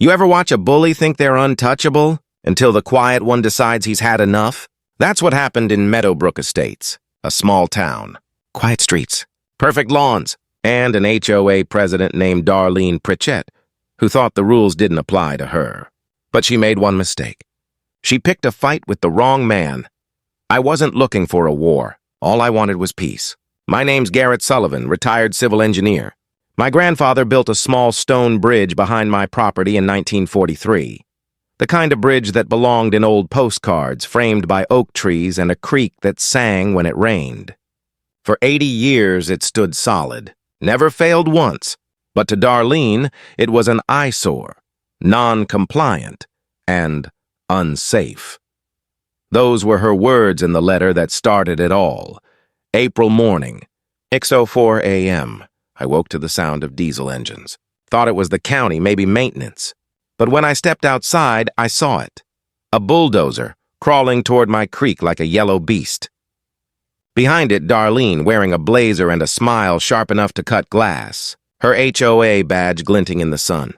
You ever watch a bully think they're untouchable until the quiet one decides he's had enough? That's what happened in Meadowbrook Estates, a small town. Quiet streets, perfect lawns, and an HOA president named Darlene Pritchett, who thought the rules didn't apply to her. But she made one mistake. She picked a fight with the wrong man. I wasn't looking for a war. All I wanted was peace. My name's Garrett Sullivan, retired civil engineer. My grandfather built a small stone bridge behind my property in 1943. The kind of bridge that belonged in old postcards framed by oak trees and a creek that sang when it rained. For 80 years it stood solid, never failed once, but to Darlene it was an eyesore, non-compliant, and unsafe. Those were her words in the letter that started it all. April morning, 6:04 a.m. I woke to the sound of diesel engines. Thought it was the county, maybe maintenance. But when I stepped outside, I saw it. A bulldozer crawling toward my creek like a yellow beast. Behind it, Darlene, wearing a blazer and a smile sharp enough to cut glass, her HOA badge glinting in the sun.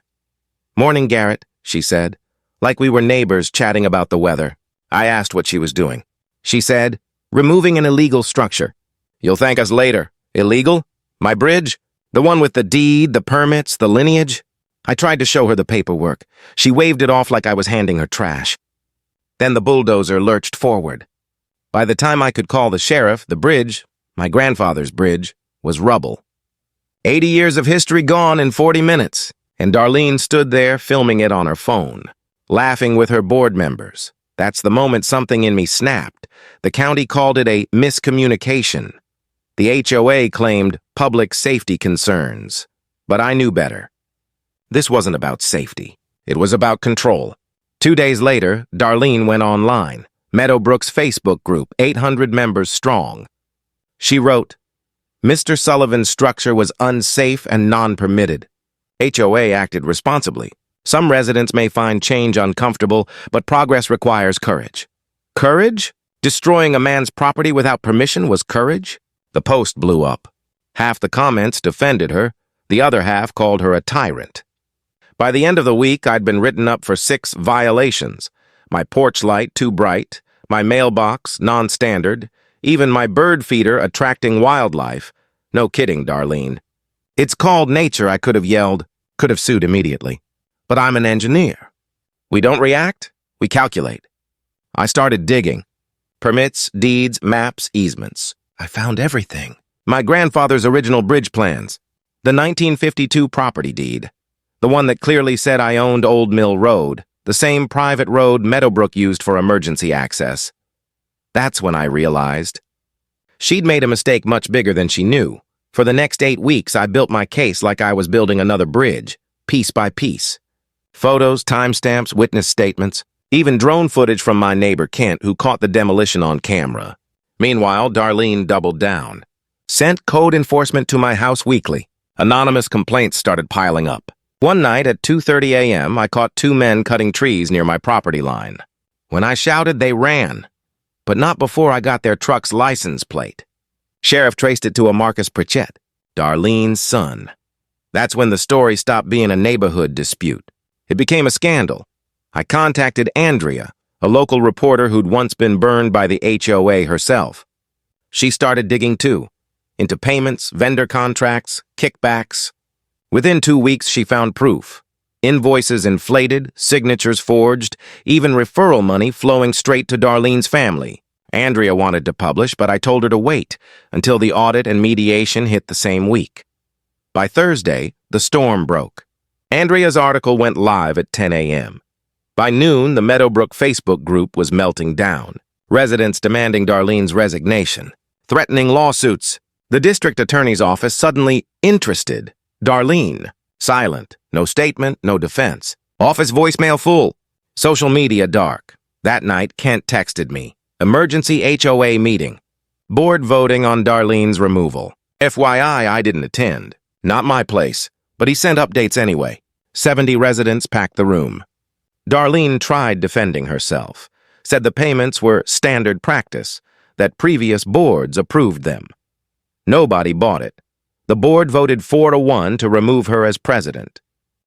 "Morning, Garrett," she said, like we were neighbors chatting about the weather. I asked what she was doing. She said, "Removing an illegal structure." "You'll thank us later." "Illegal? My bridge? The one with the deed, the permits, the lineage?" I tried to show her the paperwork. She waved it off like I was handing her trash. Then the bulldozer lurched forward. By the time I could call the sheriff, the bridge, my grandfather's bridge, was rubble. 80 years of history gone in 40 minutes, and Darlene stood there filming it on her phone, laughing with her board members. That's the moment something in me snapped. The county called it a miscommunication. The HOA claimed public safety concerns, but I knew better. This wasn't about safety. It was about control. 2 days later, Darlene went online. Meadowbrook's Facebook group, 800 members strong. She wrote, "Mr. Sullivan's structure was unsafe and non-permitted. HOA acted responsibly. Some residents may find change uncomfortable, but progress requires courage." Courage? Destroying a man's property without permission was courage? The post blew up. Half the comments defended her. The other half called her a tyrant. By the end of the week, I'd been written up for 6 violations. My porch light too bright, my mailbox non-standard, even my bird feeder attracting wildlife. No kidding, Darlene. "It's called nature," I could have yelled, could have sued immediately. But I'm an engineer. We don't react, we calculate. I started digging. Permits, deeds, maps, easements. I found everything. My grandfather's original bridge plans, the 1952 property deed, the one that clearly said I owned Old Mill Road, the same private road Meadowbrook used for emergency access. That's when I realized. She'd made a mistake much bigger than she knew. For the next 8 weeks, I built my case like I was building another bridge, piece by piece. Photos, timestamps, witness statements, even drone footage from my neighbor Kent, who caught the demolition on camera. Meanwhile, Darlene doubled down. Sent code enforcement to my house weekly. Anonymous complaints started piling up. One night at 2:30 a.m., I caught 2 men cutting trees near my property line. When I shouted, they ran, but not before I got their truck's license plate. Sheriff traced it to a Marcus Pritchett, Darlene's son. That's when the story stopped being a neighborhood dispute. It became a scandal. I contacted Andrea, a local reporter who'd once been burned by the HOA herself. She started digging too, into payments, vendor contracts, kickbacks. Within 2 weeks, she found proof. Invoices inflated, signatures forged, even referral money flowing straight to Darlene's family. Andrea wanted to publish, but I told her to wait until the audit and mediation hit the same week. By Thursday, the storm broke. Andrea's article went live at 10 a.m. By noon, the Meadowbrook Facebook group was melting down. Residents demanding Darlene's resignation, threatening lawsuits. The district attorney's office suddenly interested. Darlene, silent, no statement, no defense. Office voicemail full. Social media dark. That night, Kent texted me. Emergency HOA meeting. Board voting on Darlene's removal. FYI, I didn't attend. Not my place, but he sent updates anyway. 70 residents packed the room. Darlene tried defending herself, said the payments were standard practice, that previous boards approved them. Nobody bought it. The board voted 4-1 to remove her as president,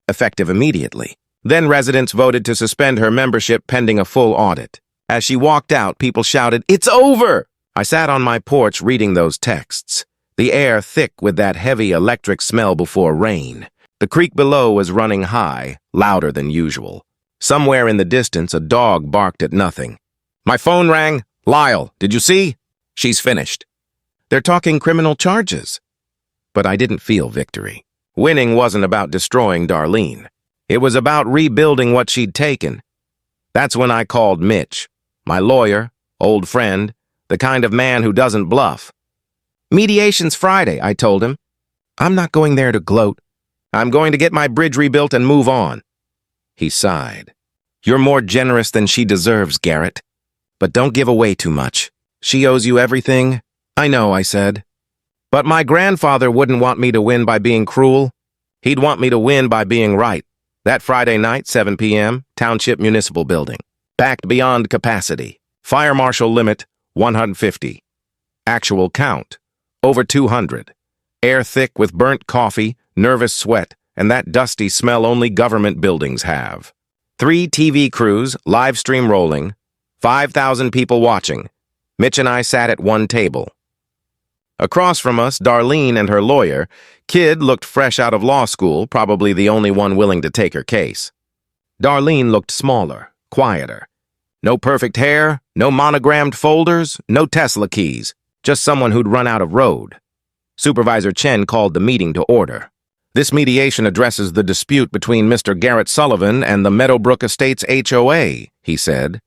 effective immediately. Then residents voted to suspend her membership pending a full audit. As she walked out, people shouted, "It's over!" I sat on my porch reading those texts, the air thick with that heavy electric smell before rain. The creek below was running high, louder than usual. Somewhere in the distance, a dog barked at nothing. My phone rang. "Lyle, did you see?" "She's finished." They're talking criminal charges. But I didn't feel victory. Winning wasn't about destroying Darlene. It was about rebuilding what she'd taken. That's when I called Mitch, my lawyer, old friend, the kind of man who doesn't bluff. "Mediation's Friday," I told him. "I'm not going there to gloat. I'm going to get my bridge rebuilt and move on." He sighed. "You're more generous than she deserves, Garrett. But don't give away too much. She owes you everything." "I know," I said. "But my grandfather wouldn't want me to win by being cruel. He'd want me to win by being right." That Friday night, 7 p.m., Township Municipal Building. Packed beyond capacity. Fire marshal limit, 150. Actual count, over 200. Air thick with burnt coffee, nervous sweat, and that dusty smell only government buildings have. 3 TV crews, live stream rolling, 5,000 people watching. Mitch and I sat at one table. Across from us, Darlene and her lawyer. Kid looked fresh out of law school, probably the only one willing to take her case. Darlene looked smaller, quieter. No perfect hair, no monogrammed folders, no Tesla keys, just someone who'd run out of road. Supervisor Chen called the meeting to order. "This mediation addresses the dispute between Mr. Garrett Sullivan and the Meadowbrook Estates HOA," he said.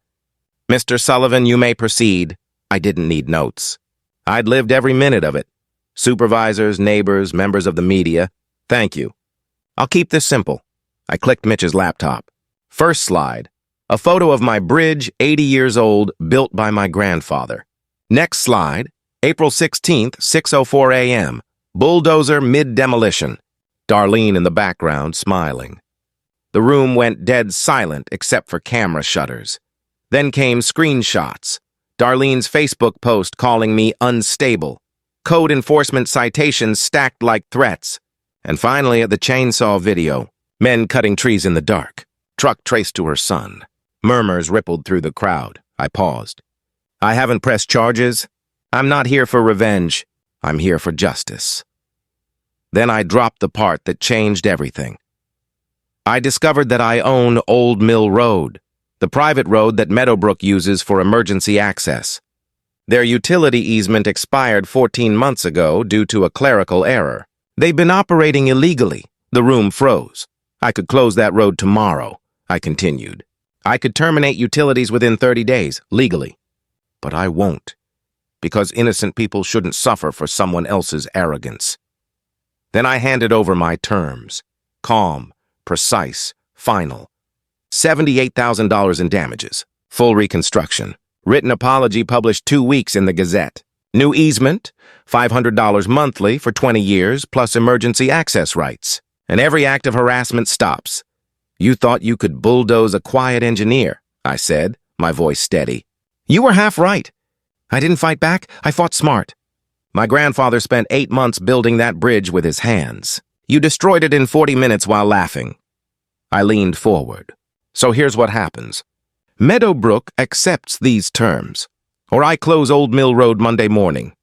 "Mr. Sullivan, you may proceed." I didn't need notes. I'd lived every minute of it. Supervisors, neighbors, members of the media. "Thank you. I'll keep this simple." I clicked Mitch's laptop. First slide. A photo of my bridge, 80 years old, built by my grandfather. Next slide. April 16th, 6:04 a.m. Bulldozer mid-demolition. Darlene in the background, smiling. The room went dead silent except for camera shutters. Then came screenshots. Darlene's Facebook post calling me unstable. Code enforcement citations stacked like threats. And finally, the chainsaw video. Men cutting trees in the dark. Truck traced to her son. Murmurs rippled through the crowd. I paused. "I haven't pressed charges. I'm not here for revenge. I'm here for justice." Then I dropped the part that changed everything. I discovered that I own Old Mill Road, the private road that Meadowbrook uses for emergency access. Their utility easement expired 14 months ago due to a clerical error. They've been operating illegally. The room froze. "I could close that road tomorrow," I continued. "I could terminate utilities within 30 days, legally. But I won't, because innocent people shouldn't suffer for someone else's arrogance." Then I handed over my terms. Calm, precise, final. $78,000 in damages. Full reconstruction. Written apology published 2 weeks in the Gazette. New easement, $500 monthly for 20 years, plus emergency access rights. And every act of harassment stops. "You thought you could bulldoze a quiet engineer," I said, my voice steady. "You were half right. I didn't fight back, I fought smart. My grandfather spent 8 months building that bridge with his hands. You destroyed it in 40 minutes while laughing." I leaned forward. "So here's what happens. Meadowbrook accepts these terms, or I close Old Mill Road Monday morning."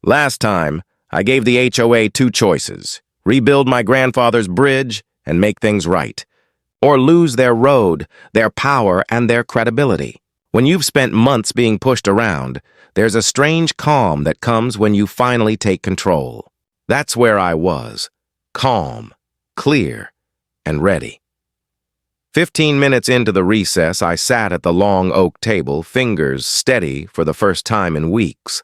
Last time, I gave the HOA 2 choices: rebuild my grandfather's bridge and make things right, or lose their road, their power, and their credibility. When you've spent months being pushed around, there's a strange calm that comes when you finally take control. That's where I was. Calm, clear, and ready. 15 minutes into the recess, I sat at the long oak table, fingers steady for the first time in weeks.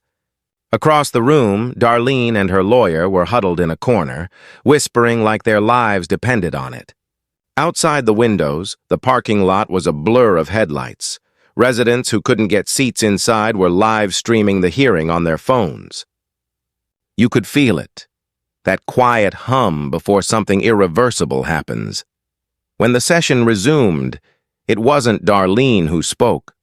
Across the room, Darlene and her lawyer were huddled in a corner, whispering like their lives depended on it. Outside the windows, the parking lot was a blur of headlights. Residents who couldn't get seats inside were live streaming the hearing on their phones. You could feel it, that quiet hum before something irreversible happens. When the session resumed, it wasn't Darlene who spoke.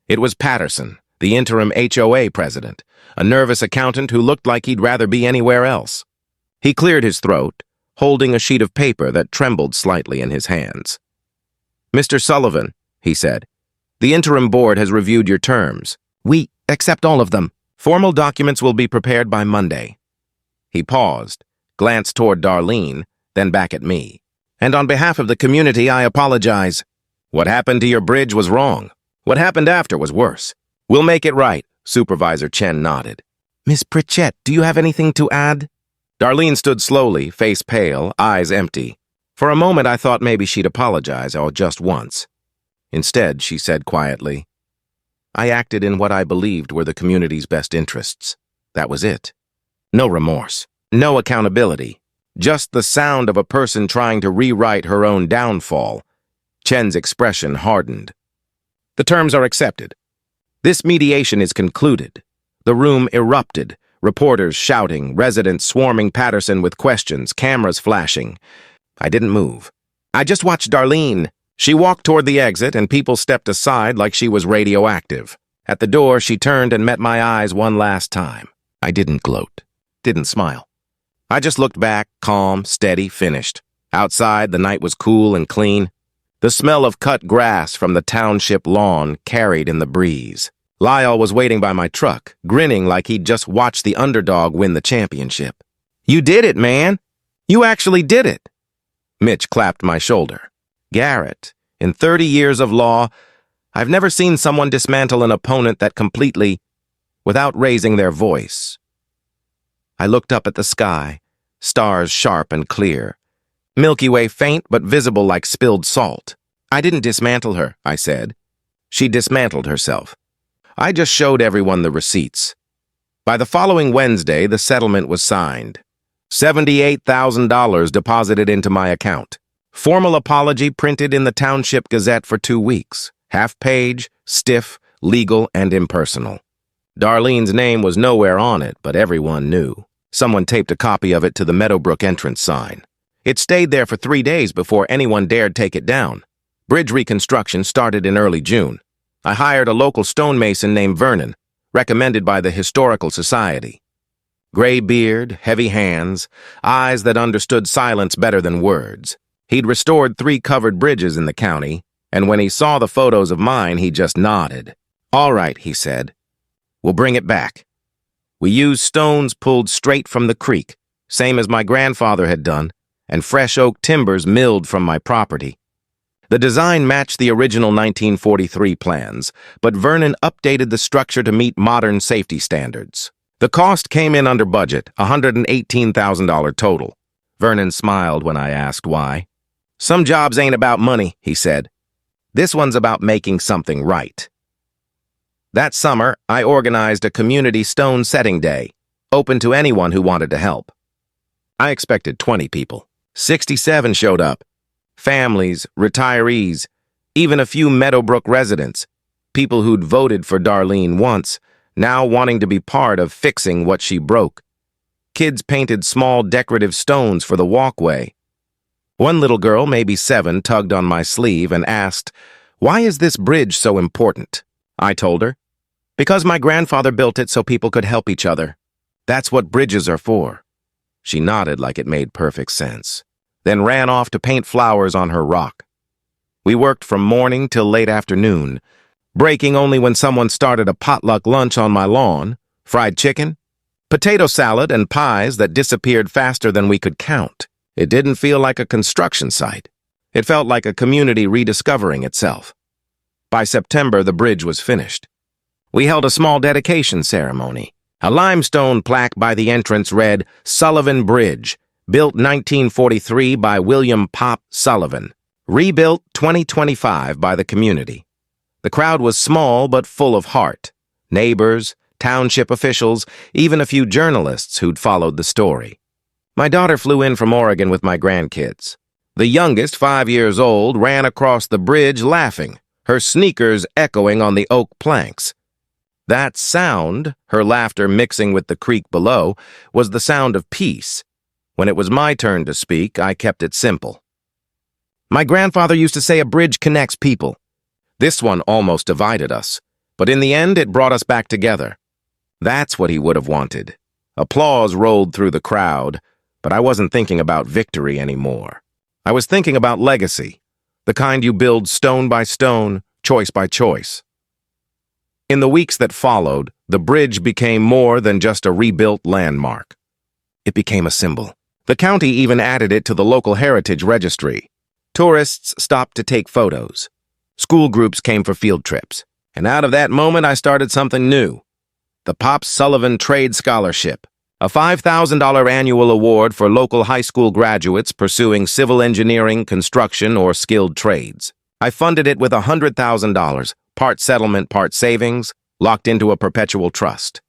It was Patterson, the interim HOA president, a nervous accountant who looked like he'd rather be anywhere else. He cleared his throat, holding a sheet of paper that trembled slightly in his hands. "Mr. Sullivan," he said, "the interim board has reviewed your terms. We accept all of them. Formal documents will be prepared by Monday." He paused, glanced toward Darlene, then back at me. "And on behalf of the community, I apologize. What happened to your bridge was wrong. What happened after was worse. We'll make it right." Supervisor Chen nodded. "Miss Pritchett, do you have anything to add?" Darlene stood slowly, face pale, eyes empty. For a moment, I thought maybe she'd apologize, or just once. Instead, she said quietly, "I acted in what I believed were the community's best interests. That was it. No remorse, no accountability, just the sound of a person trying to rewrite her own downfall." Chen's expression hardened. "The terms are accepted. This mediation is concluded." The room erupted, reporters shouting, residents swarming Patterson with questions, cameras flashing. I didn't move. I just watched Darlene. She walked toward the exit, and people stepped aside like she was radioactive. At the door, she turned and met my eyes one last time. I didn't gloat, didn't smile. I just looked back, calm, steady, finished. Outside, the night was cool and clean. The smell of cut grass from the township lawn carried in the breeze. Lyle was waiting by my truck, grinning like he'd just watched the underdog win the championship. "You did it, man! You actually did it!" Mitch clapped my shoulder. "Garrett, in 30 years of law, I've never seen someone dismantle an opponent that completely, without raising their voice." I looked up at the sky, stars sharp and clear. Milky Way faint but visible like spilled salt. "I didn't dismantle her," I said. "She dismantled herself. I just showed everyone the receipts." By the following Wednesday, the settlement was signed. $78,000 deposited into my account. Formal apology printed in the Township Gazette for 2 weeks. Half-page, stiff, legal, and impersonal. Darlene's name was nowhere on it, but everyone knew. Someone taped a copy of it to the Meadowbrook entrance sign. It stayed there for 3 days before anyone dared take it down. Bridge reconstruction started in early June. I hired a local stonemason named Vernon, recommended by the Historical Society. Gray beard, heavy hands, eyes that understood silence better than words. He'd restored 3 covered bridges in the county, and when he saw the photos of mine, he just nodded. "All right," he said. "We'll bring it back. We used stones pulled straight from the creek, same as my grandfather had done, and fresh oak timbers milled from my property." The design matched the original 1943 plans, but Vernon updated the structure to meet modern safety standards. The cost came in under budget, $118,000 total. Vernon smiled when I asked why. "Some jobs ain't about money," he said. "This one's about making something right." That summer, I organized a community stone setting day, open to anyone who wanted to help. I expected 20 people. 67 showed up. Families, retirees, even a few Meadowbrook residents, people who'd voted for Darlene once, now wanting to be part of fixing what she broke. Kids painted small decorative stones for the walkway. One little girl, maybe 7, tugged on my sleeve and asked, "Why is this bridge so important?" I told her, "Because my grandfather built it so people could help each other. That's what bridges are for." She nodded like it made perfect sense, then ran off to paint flowers on her rock. We worked from morning till late afternoon, breaking only when someone started a potluck lunch on my lawn, fried chicken, potato salad, and pies that disappeared faster than we could count. It didn't feel like a construction site. It felt like a community rediscovering itself. By September, the bridge was finished. We held a small dedication ceremony. A limestone plaque by the entrance read, "Sullivan Bridge, built 1943 by William Pop Sullivan, rebuilt 2025 by the community." The crowd was small but full of heart. Neighbors, township officials, even a few journalists who'd followed the story. My daughter flew in from Oregon with my grandkids. The youngest, 5 years old, ran across the bridge laughing, her sneakers echoing on the oak planks. That sound, her laughter mixing with the creek below, was the sound of peace. When it was my turn to speak, I kept it simple. "My grandfather used to say a bridge connects people. This one almost divided us, but in the end it brought us back together." That's what he would have wanted. Applause rolled through the crowd, But I wasn't thinking about victory anymore. I was thinking about legacy, the kind you build stone by stone, choice by choice. In the weeks that followed, the bridge became more than just a rebuilt landmark. It became a symbol. The county even added it to the local heritage registry. Tourists stopped to take photos. School groups came for field trips. And out of that moment, I started something new. The Pop Sullivan Trade Scholarship, a $5,000 annual award for local high school graduates pursuing civil engineering, construction, or skilled trades. I funded it with $100,000, part settlement, part savings, locked into a perpetual trust.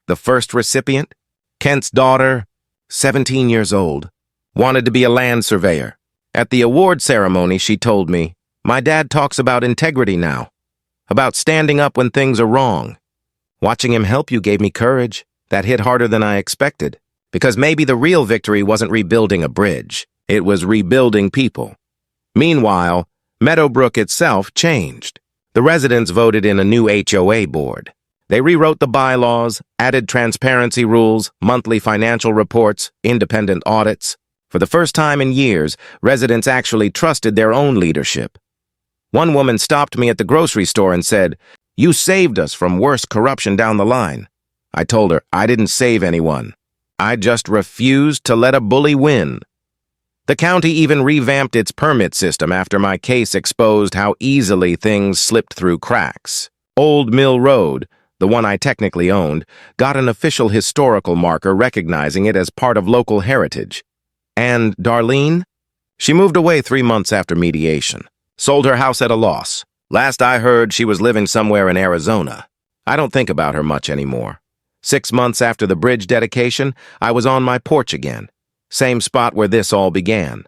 The first recipient, Kent's daughter, 17 years old, wanted to be a land surveyor. At the award ceremony, she told me, "My dad talks about integrity now, about standing up when things are wrong. Watching him help you gave me courage. That hit harder than I expected, because maybe the real victory wasn't rebuilding a bridge. It was rebuilding people." Meanwhile, Meadowbrook itself changed. The residents voted in a new HOA board. They rewrote the bylaws, added transparency rules, monthly financial reports, independent audits. For the first time in years, residents actually trusted their own leadership. One woman stopped me at the grocery store and said, "You saved us from worse corruption down the line." I told her I didn't save anyone. I just refused to let a bully win. The county even revamped its permit system after my case exposed how easily things slipped through cracks. Old Mill Road, the one I technically owned, got an official historical marker recognizing it as part of local heritage. And Darlene? She moved away 3 months after mediation. Sold her house at a loss. Last I heard, she was living somewhere in Arizona. I don't think about her much anymore. 6 months after the bridge dedication, I was on my porch again. Same spot where this all began.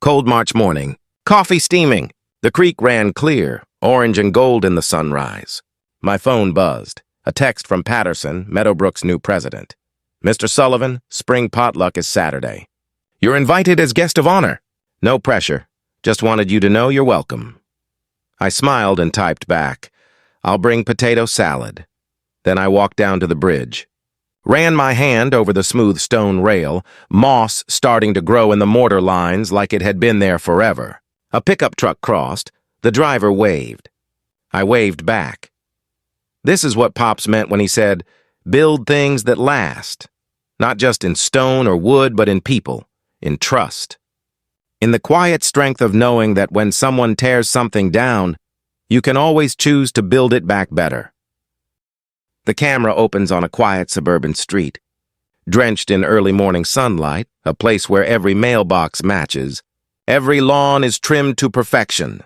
Cold March morning. Coffee steaming. The creek ran clear, orange and gold in the sunrise. My phone buzzed. A text from Patterson, Meadowbrook's new president. "Mr. Sullivan, spring potluck is Saturday. You're invited as guest of honor. No pressure. Just wanted you to know you're welcome." I smiled and typed back, "I'll bring potato salad." Then I walked down to the bridge. Ran my hand over the smooth stone rail, moss starting to grow in the mortar lines like it had been there forever. A pickup truck crossed. The driver waved. I waved back. This is what Pops meant when he said, "Build things that last." Not just in stone or wood, but in people, in trust. In the quiet strength of knowing that when someone tears something down, you can always choose to build it back better. The camera opens on a quiet suburban street. Drenched in early morning sunlight, a place where every mailbox matches, every lawn is trimmed to perfection,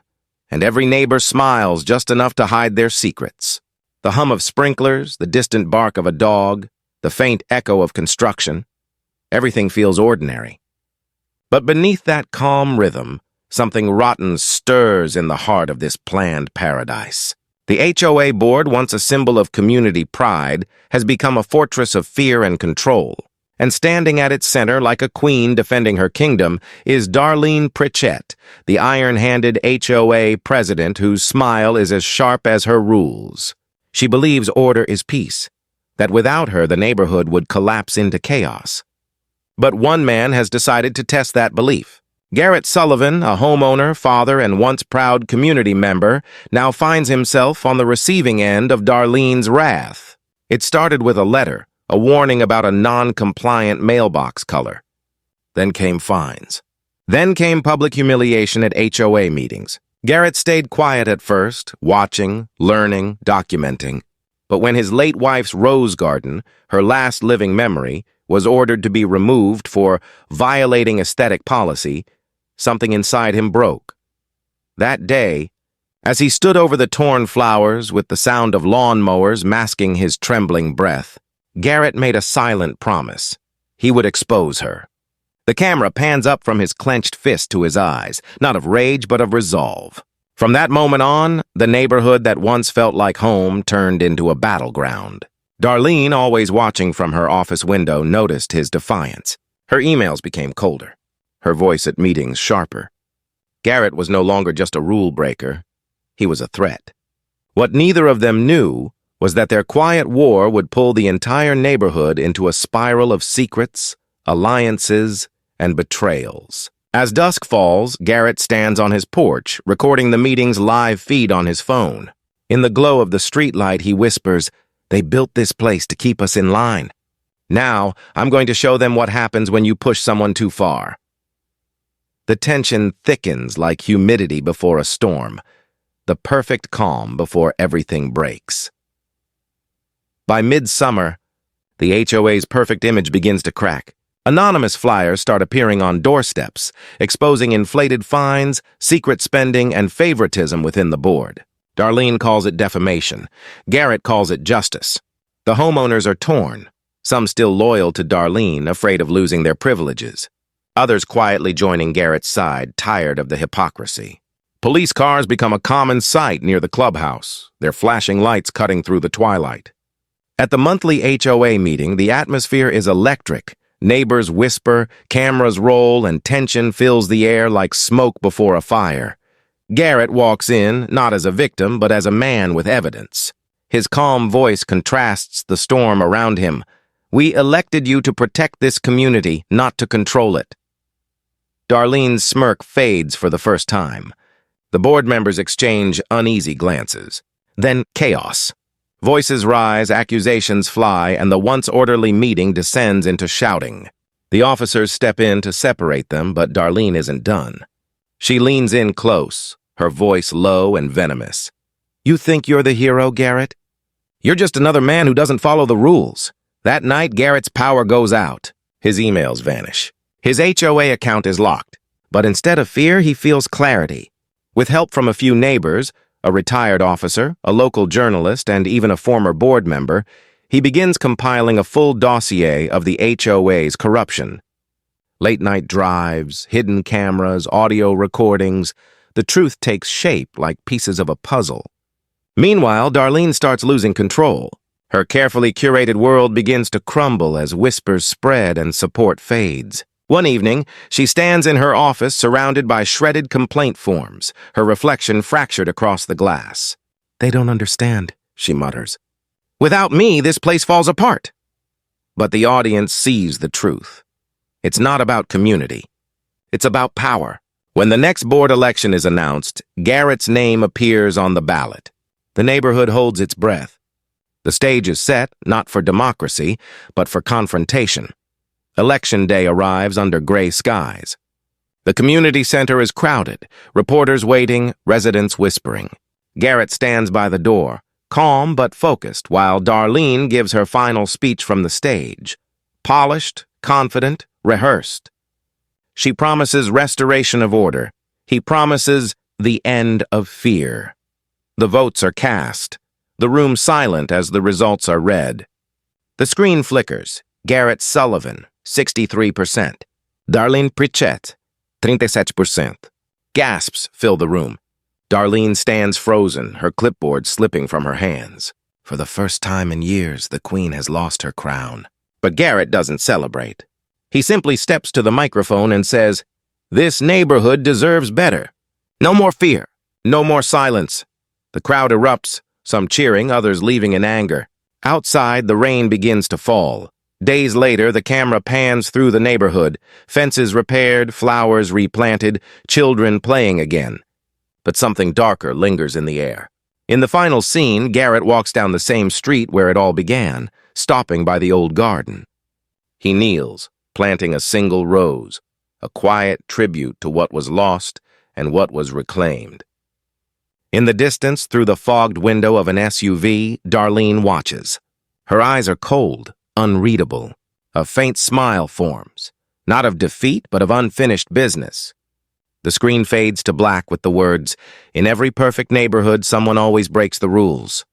and every neighbor smiles just enough to hide their secrets. The hum of sprinklers, the distant bark of a dog, the faint echo of construction, everything feels ordinary. But beneath that calm rhythm, something rotten stirs in the heart of this planned paradise. The HOA board, once a symbol of community pride, has become a fortress of fear and control. And standing at its center like a queen defending her kingdom is Darlene Pritchett, the iron-handed HOA president whose smile is as sharp as her rules. She believes order is peace, that without her the neighborhood would collapse into chaos. But one man has decided to test that belief. Garrett Sullivan, a homeowner, father, and once proud community member, now finds himself on the receiving end of Darlene's wrath. It started with a letter, a warning about a non-compliant mailbox color. Then came fines. Then came public humiliation at HOA meetings. Garrett stayed quiet at first, watching, learning, documenting. But when his late wife's rose garden, her last living memory, was ordered to be removed for violating aesthetic policy, something inside him broke. That day, as he stood over the torn flowers with the sound of lawn mowers masking his trembling breath, Garrett made a silent promise. He would expose her. The camera pans up from his clenched fist to his eyes, not of rage but of resolve. From that moment on, the neighborhood that once felt like home turned into a battleground. Darlene, always watching from her office window, noticed his defiance. Her emails became colder, her voice at meetings sharper. Garrett was no longer just a rule breaker. He was a threat. What neither of them knew was that their quiet war would pull the entire neighborhood into a spiral of secrets, alliances, and betrayals. As dusk falls, Garrett stands on his porch, recording the meeting's live feed on his phone. In the glow of the streetlight, he whispers, "They built this place to keep us in line. Now, I'm going to show them what happens when you push someone too far." The tension thickens like humidity before a storm, the perfect calm before everything breaks. By midsummer, the HOA's perfect image begins to crack. Anonymous flyers start appearing on doorsteps, exposing inflated fines, secret spending, and favoritism within the board. Darlene calls it defamation. Garrett calls it justice. The homeowners are torn, some still loyal to Darlene, afraid of losing their privileges. Others quietly joining Garrett's side, tired of the hypocrisy. Police cars become a common sight near the clubhouse, their flashing lights cutting through the twilight. At the monthly HOA meeting, the atmosphere is electric. Neighbors whisper, cameras roll, and tension fills the air like smoke before a fire. Garrett walks in, not as a victim, but as a man with evidence. His calm voice contrasts the storm around him. "We elected you to protect this community, not to control it." Darlene's smirk fades for the first time. The board members exchange uneasy glances. Then chaos. Voices rise, accusations fly, and the once orderly meeting descends into shouting. The officers step in to separate them, but Darlene isn't done. She leans in close, her voice low and venomous. "You think you're the hero, Garrett? You're just another man who doesn't follow the rules." That night, Garrett's power goes out. His emails vanish. His HOA account is locked. But instead of fear, he feels clarity. With help from a few neighbors, a retired officer, a local journalist, and even a former board member, he begins compiling a full dossier of the HOA's corruption. Late-night drives, hidden cameras, audio recordings, the truth takes shape like pieces of a puzzle. Meanwhile, Darlene starts losing control. Her carefully curated world begins to crumble as whispers spread and support fades. One evening, she stands in her office surrounded by shredded complaint forms, her reflection fractured across the glass. "They don't understand," she mutters. "Without me, this place falls apart." But the audience sees the truth. It's not about community. It's about power. When the next board election is announced, Garrett's name appears on the ballot. The neighborhood holds its breath. The stage is set, not for democracy, but for confrontation. Election day arrives under gray skies. The community center is crowded, reporters waiting, residents whispering. Garrett stands by the door, calm but focused, while Darlene gives her final speech from the stage. Polished, confident, rehearsed. She promises restoration of order. He promises the end of fear. The votes are cast. The room silent as the results are read. The screen flickers. Garrett Sullivan, 63%. Darlene Pritchett, 37%. Gasps fill the room. Darlene stands frozen, her clipboard slipping from her hands. For the first time in years, the queen has lost her crown. But Garrett doesn't celebrate. He simply steps to the microphone and says, "This neighborhood deserves better. No more fear. No more silence." The crowd erupts, some cheering, others leaving in anger. Outside, the rain begins to fall. Days later, the camera pans through the neighborhood, fences repaired, flowers replanted, children playing again. But something darker lingers in the air. In the final scene, Garrett walks down the same street where it all began, stopping by the old garden. He kneels, planting a single rose, a quiet tribute to what was lost and what was reclaimed. In the distance, through the fogged window of an SUV, Darlene watches. Her eyes are cold, unreadable. A faint smile forms, not of defeat, but of unfinished business. The screen fades to black with the words, "In every perfect neighborhood, someone always breaks the rules."